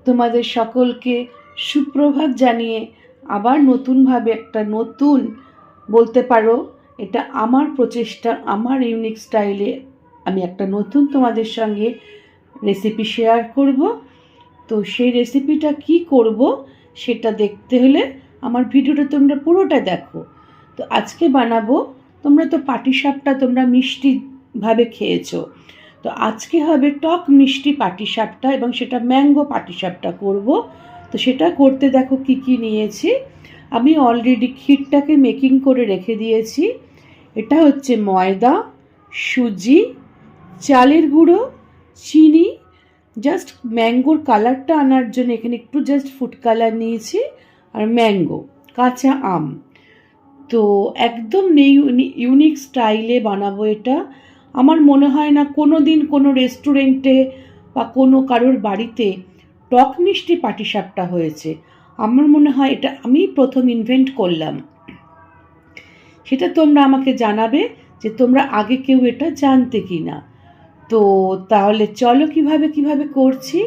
তোমাদের সকলকে সুপ্রভাত জানিয়ে আবার নতুনভাবে একটা নতুন বলতে পারো, এটা আমার প্রচেষ্টা, আমার ইউনিক স্টাইলে আমি একটা নতুন তোমাদের সঙ্গে রেসিপি শেয়ার করব। তো সেই রেসিপিটা কি করব সেটা দেখতে হলে আমার ভিডিওটা তোমরা পুরোটা দেখো। তো আজকে বানাবো, তোমরা তো পাটিসাপটা তোমরা মিষ্টিভাবে খেয়েছো, তো আজকে হবে টক মিষ্টি পাটিসাপটা এবং সেটা ম্যাঙ্গো পাটিসাপটা করব। তো সেটা করতে দেখো কি কি নিয়েছি। আমি অলরেডি ক্ষীরটাকে মেকিং করে রেখে দিয়েছি। এটা হচ্ছে ময়দা, সুজি, চালের গুঁড়ো, চিনি, জাস্ট ম্যাঙ্গোর কালারটা আনার জন্য এখানে একটু জাস্ট ফুড কালার নিয়েছি, আর ম্যাঙ্গো, কাঁচা আম। তো একদম ইউনিক স্টাইলে বানাবো এটা। আমার মনে হয় না কোনো দিন কোনো রেস্টুরেন্টে বা কোনো কারোর বাড়িতে টক মিষ্টি পাটিসাপটা হয়েছে। আমার মনে হয় এটা আমি প্রথম ইনভেন্ট করলাম। সেটা তোমরা আমাকে জানাবে যে তোমরা আগে কেউ এটা জানতে কি না। তো তাহলে চলো কিভাবে করছি।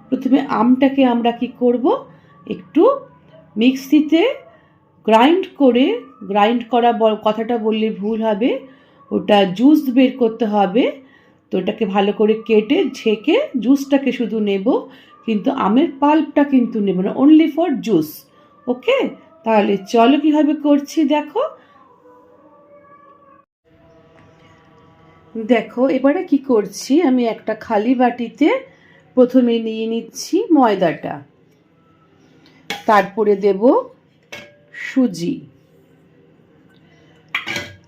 প্রথমে আমটাকে আমরা কি করব, একটু মিক্সিতে গ্রাইন্ড করা কথাটা বললে ভুল হবে, ওটা জুস বের করতে হবে। তো ওটাকে ভালো করে কেটে ছেঁকে জুসটাকে শুধু নেব, কিন্তু আমের পাল্পটা কিন্তু নেব না, অনলি ফর জুস। ওকে, তাহলে চলো কিভাবে করছি দেখো। দেখো এবারে কি করছি, আমি একটা খালি বাটিতে প্রথমে নিয়ে নিচ্ছি ময়দাটা, তারপরে দেব সুজি,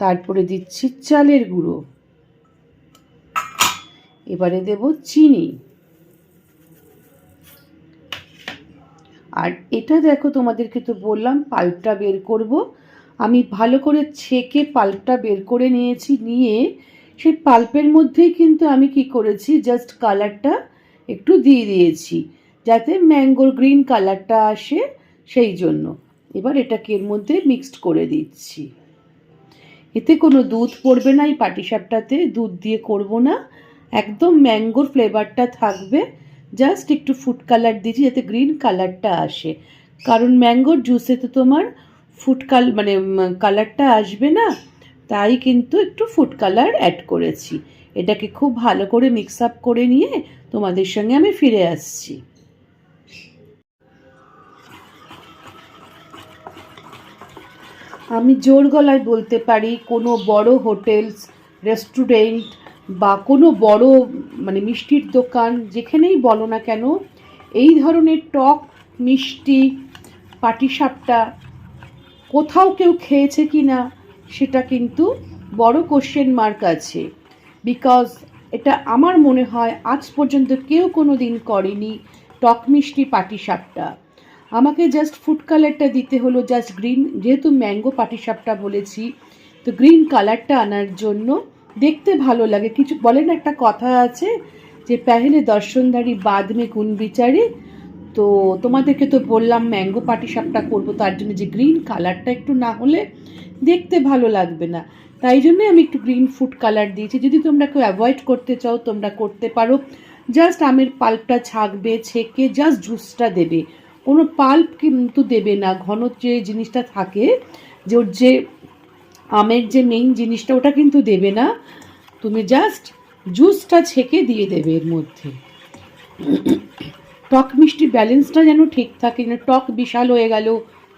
তারপরে দিচ্ছি চালের গুঁড়ো, এবারে দেব চিনি। আর এটা দেখো তোমাদেরকে তো বললাম পাল্পটা বের করব। আমি ভালো করে ছেঁকে পাল্পটা বের করে নিয়েছি, নিয়ে সেই পাল্পের মধ্যেই কিন্তু আমি কি করেছি, জাস্ট কালারটা একটু দিয়ে দিয়েছি যাতে ম্যাঙ্গোর গ্রিন কালারটা আসে, সেই জন্য। এবার এটাকে এর মধ্যে মিক্সড করে দিচ্ছি। এতে কোনো দুধ পড়বে না, এই পাটিসাপটাতে দুধ দিয়ে করব না, একদম ম্যাঙ্গোর ফ্লেভারটা থাকবে। জাস্ট একটু ফুড কালার দিয়েছি যাতে গ্রিন কালারটা আসে, কারণ ম্যাঙ্গোর জুসে তো তোমার ফুড কালারটা আসবে না, তাই কিন্তু একটু ফুড কালার অ্যাড করেছি। এটাকে খুব ভালো করে মিক্স আপ করে নিয়ে তোমাদের সঙ্গে আমি ফিরে আসছি। আমি জোর গলায় বলতে পারি, কোনো বড় হোটেলস, রেস্টুরেন্ট বা কোনো বড় মিষ্টির দোকান, যেখানেই বলো না কেন, এই ধরনের টক মিষ্টি পাটিসাপটা কোথাও কেউ খেয়েছে কি না সেটা কিন্তু বড় কোশ্চেন মার্ক আছে। বিকজ এটা আমার মনে হয় আজ পর্যন্ত কেউ কোনো দিন করেনি টক মিষ্টি পাটিসাপটা। আমাকে জাস্ট ফুড কালারটা দিতে হলো, জাস্ট গ্রিন, যেহেতু ম্যাঙ্গো পাটিসাপটা বলেছি, তো গ্রিন কালারটা আনার জন্য দেখতে ভালো লাগে। কিছু বলেন, একটা কথা আছে যে পেহলে দর্শনধারী বাদ মে গুণ বিচারে। তো তোমাদেরকে তো বললাম ম্যাঙ্গো পাটিসাপটা করবো, তার জন্য যে গ্রিন কালারটা একটু না হলে দেখতে ভালো লাগবে না, তাই জন্যই আমি একটু গ্রিন ফুড কালার দিয়েছি। যদি তোমরা কেউ অ্যাভয়েড করতে চাও তোমরা করতে পারো, জাস্ট আমের পাল্পটা ছাঁকবে, ছেঁকে জাস্ট জুসটা দেবে, কোনো পাল্প কিন্তু দেবে না। ঘন যে জিনিসটা থাকে, যে ওর যে আমের যে মেইন জিনিসটা, ওটা কিন্তু দেবে না, তুমি জাস্ট জুসটা ছেঁকে দিয়ে দেবে এর মধ্যে। টক মিষ্টি ব্যালেন্সটা যেন ঠিক থাকে, যেন টক বিশাল হয়ে গেল,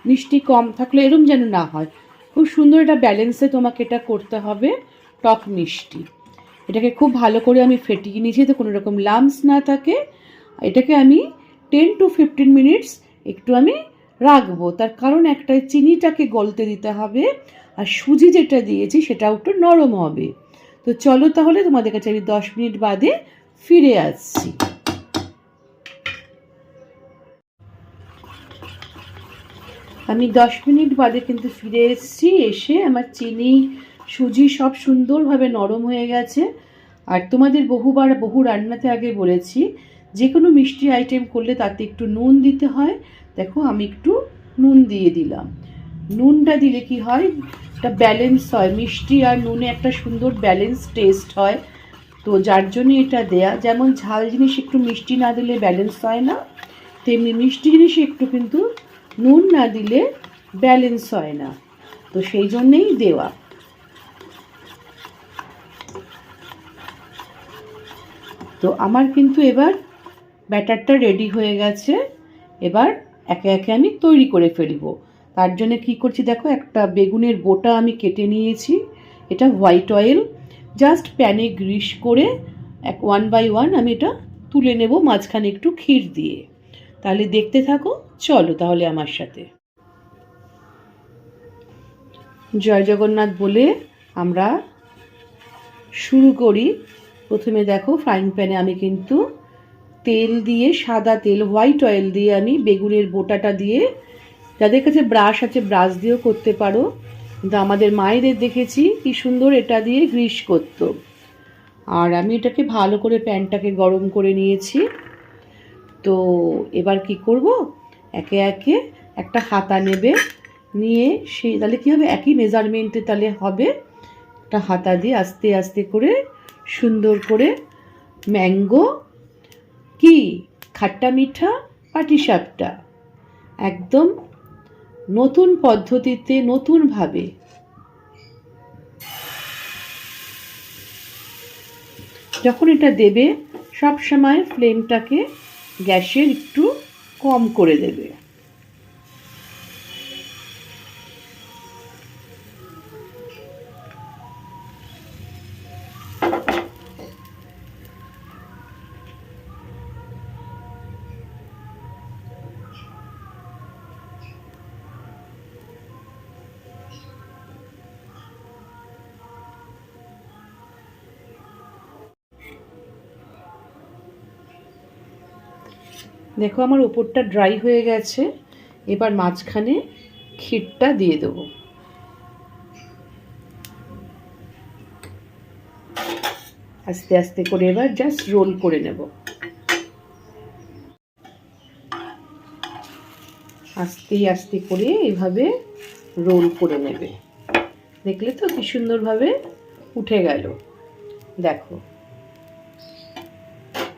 মিষ্টি কম থাকলে এরম যেন না হয়। খুব সুন্দর একটা ব্যালেন্সে তোমাকে এটা করতে হবে টক মিষ্টি। এটাকে খুব ভালো করে আমি ফেটিয়ে নিয়েছি তো কোনো রকম লাম্পস না থাকে। এটাকে আমি 10 to 15 মিনিটস একটু আমি রাখবো, তার কারণ একটাই, চিনিটাকে গলতে দিতে হবে, আর সুজি যেটা দিয়েছি সেটাও একটু নরম হবে। তো চলো তাহলে তোমাদের কাছে আমি 10 মিনিট বাদে ফিরে আসছি। আমি 10 মিনিট বাদে কিন্তু ফিরে এসেছি। এসে আমার চিনি সুজি সব সুন্দরভাবে নরম হয়ে গেছে। আর তোমাদের বহু রান্নাতে আগে বলেছি, যে কোনো মিষ্টি আইটেম করলে তাতে একটু নুন দিতে হয়। দেখো আমি একটু নুন দিয়ে দিলাম। নুনটা দিলে কি হয়, একটা ব্যালেন্স হয়, মিষ্টি আর নুনে একটা সুন্দর ব্যালেন্স টেস্ট হয়। তো যার জন্য এটা দেয়া, যেমন ঝাল জিনিস একটু মিষ্টি না দিলে ব্যালেন্স হয় না, তেমনি মিষ্টি জিনিসে একটু কিন্তু নুন না দিলে ব্যালেন্স হয় না, তো সেই জন্যেই দেওয়া। তো আমার কিন্তু এবার ব্যাটারটা রেডি হয়ে গেছে। এবার একে একে আমি তৈরি করে ফেলবো। তার জন্য কি করছি দেখো, একটা বেগুনের বোটা আমি কেটে নিয়েছি। এটা হোয়াইট অয়েল, জাস্ট প্যানে গ্রিস করে ওয়ান বাই ওয়ান আমি এটা তুলে নেব, মাঝখানে একটু ক্ষীর দিয়ে। তাহলে দেখতে থাকো, চলো তাহলে আমার সাথে। জয় জগন্নাথ বলে আমরা শুরু করি। প্রথমে দেখো ফ্রাইং প্যানে আমি কিন্তু তেল দিয়ে, সাদা তেল, হোয়াইট অয়েল দিয়ে আমি বেগুনের বোটাটা দিয়ে, যাদের কাছে ব্রাশ আছে ব্রাশ দিয়েও করতে পারো, কিন্তু আমাদের মায়েদের দেখেছি কি সুন্দর এটা দিয়ে গ্রিস করতো। আর আমি এটাকে ভালো করে প্যানটাকে গরম করে নিয়েছি। তো এবার কি করব, একে একে একটা হাতা নেবে, নিয়ে সেই তাহলে কী হবে, একই মেজারমেন্টে তাহলে হবে। একটা হাতা দিয়ে আস্তে আস্তে করে সুন্দর করে ম্যাঙ্গো কি খাট্টা মিঠা পাটিসাপটা একদম নতুন পদ্ধতিতে, নতুনভাবে যখন এটা দেবে সব সময় ফ্লেমটাকে গ্যাসের একটু কম করে দেবে। দেখো আমার ওপরটা ড্রাই হয়ে গেছে। এবার মাঝখানে ক্ষীরটা দিয়ে দেবো। আস্তে আস্তে করে এবার জাস্ট রোল করে নেব। আস্তে আস্তে করে এভাবে রোল করে নেবে। দেখলে তো কি সুন্দরভাবে উঠে গেল। দেখো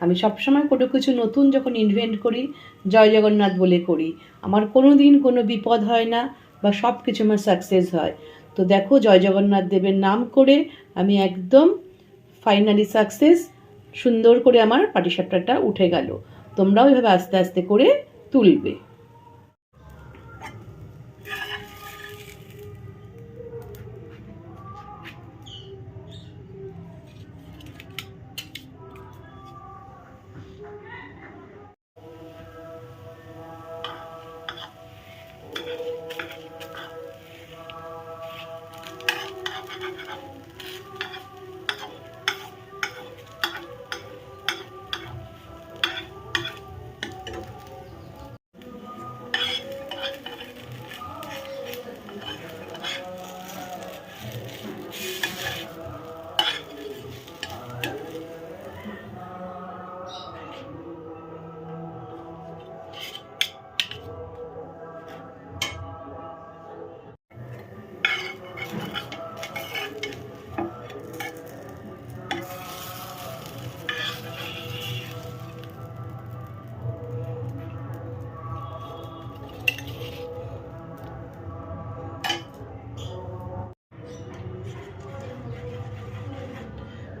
আমি সবসময় কোনো কিছু নতুন যখন ইনভেন্ট করি জয় জগন্নাথ বলে করি, আমার কোনো দিন কোনো বিপদ হয় না, বা সব কিছু আমার সাকসেস হয়। তো দেখো জয় জগন্নাথ দেবের নাম করে আমি একদম ফাইনালি সাকসেস, সুন্দর করে আমার পাটিসাপটাটা উঠে গেল। তোমরাও এভাবে আস্তে আস্তে করে তুলবে।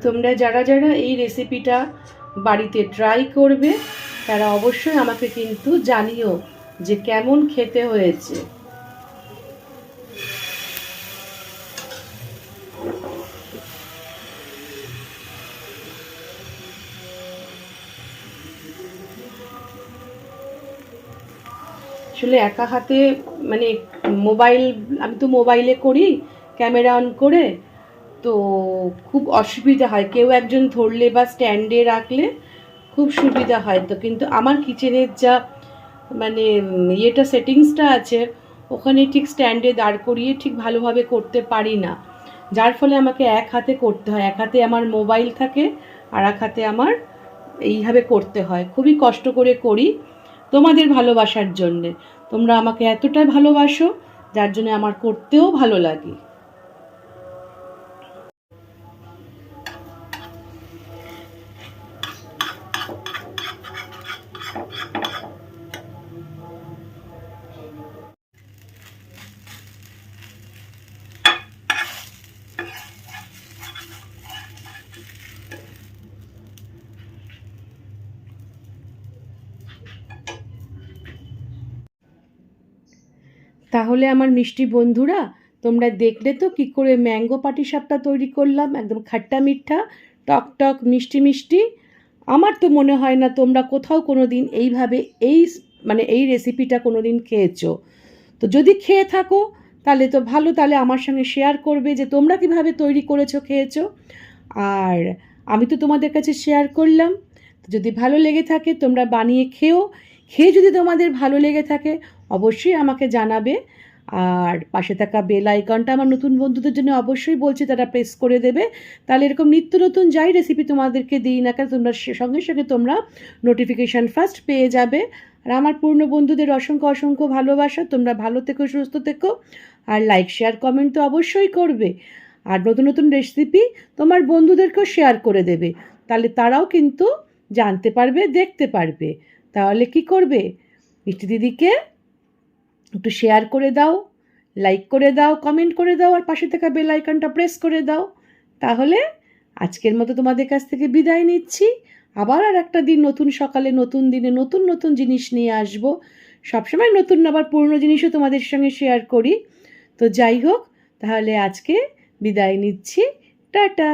তোমরা যারা যারা এই রেসিপিটা বাড়িতে ট্রাই করবে তারা অবশ্যই আমাকে কিন্তু জানিও যে কেমন খেতে হয়েছে। আসলে একা হাতে মানে মোবাইল, আমি তো মোবাইলে করি ক্যামেরা অন করে, তো খুব অসুবিধা হয়, কেউ একজন ধরলে বা স্ট্যান্ডে রাখলে খুব সুবিধা হয়। তো কিন্তু আমার কিচেনের যা মানে ইয়েটা সেটিংসটা আছে, ওখানে ঠিক স্ট্যান্ডে দাঁড় করিয়ে ঠিক ভালোভাবে করতে পারি না, যার ফলে আমাকে এক হাতে করতে হয়। এক হাতে আমার মোবাইল থাকে আর এক হাতে আমার এইভাবে করতে হয়, খুবই কষ্ট করে করি তোমাদের ভালোবাসার জন্যে। তোমরা আমাকে এতটা ভালোবাসো যার জন্য আমার করতেও ভালো লাগে। তাহলে আমার মিষ্টি বন্ধুরা, তোমরা দেখলে তো কী করে ম্যাঙ্গো পাটিসাপটা তৈরি করলাম, একদম খাট্টা মিঠা, টক টক মিষ্টি মিষ্টি। আমার তো মনে হয় না তোমরা কোথাও কোনো দিন এইভাবে এই রেসিপিটা কোনো দিন খেয়েছো। তো যদি খেয়ে থাকো তাহলে তো ভালো, তাহলে আমার সঙ্গে শেয়ার করবে যে তোমরা কীভাবে তৈরি করেছো, খেয়েছো। আর আমি তো তোমাদের কাছে শেয়ার করলাম। যদি ভালো লেগে থাকে তোমরা বানিয়ে খেয়ে যদি তোমাদের ভালো লেগে থাকে অবশ্যই আমাকে জানাবে। আর পাশে থাকা বেল আইকনটা আমার নতুন বন্ধুদের জন্য অবশ্যই বলছি তারা প্রেস করে দেবে, তাহলে এরকম নিত্য নতুন যাই রেসিপি তোমাদেরকে দিই না কেন তোমরা সঙ্গে সঙ্গে তোমরা নোটিফিকেশান ফার্স্ট পেয়ে যাবে। আর আমার পূর্ণ বন্ধুদের অসংখ্য অসংখ্য ভালোবাসা। তোমরা ভালো থেকো, সুস্থ থেকো, আর লাইক শেয়ার কমেন্ট তো অবশ্যই করবে। আর নতুন নতুন রেসিপি তোমার বন্ধুদেরকেও শেয়ার করে দেবে, তাহলে তারাও কিন্তু জানতে পারবে, দেখতে পারবে। তাহলে কি করবে, মিষ্টি দিদিকে একটু শেয়ার করে দাও, লাইক করে দাও, কমেন্ট করে দাও, আর পাশে থাকা বেল আইকনটা প্রেস করে দাও। তাহলে আজকের মতো তোমাদের কাছ থেকে বিদায় নিচ্ছি। আবার আর একটা দিন, নতুন সকালে, নতুন দিনে নতুন নতুন জিনিস নিয়ে আসবো। সবসময় নতুন আবার পুরনো জিনিসও তোমাদের সঙ্গে শেয়ার করি। তো যাই হোক, তাহলে আজকে বিদায় নিচ্ছি। টাটা।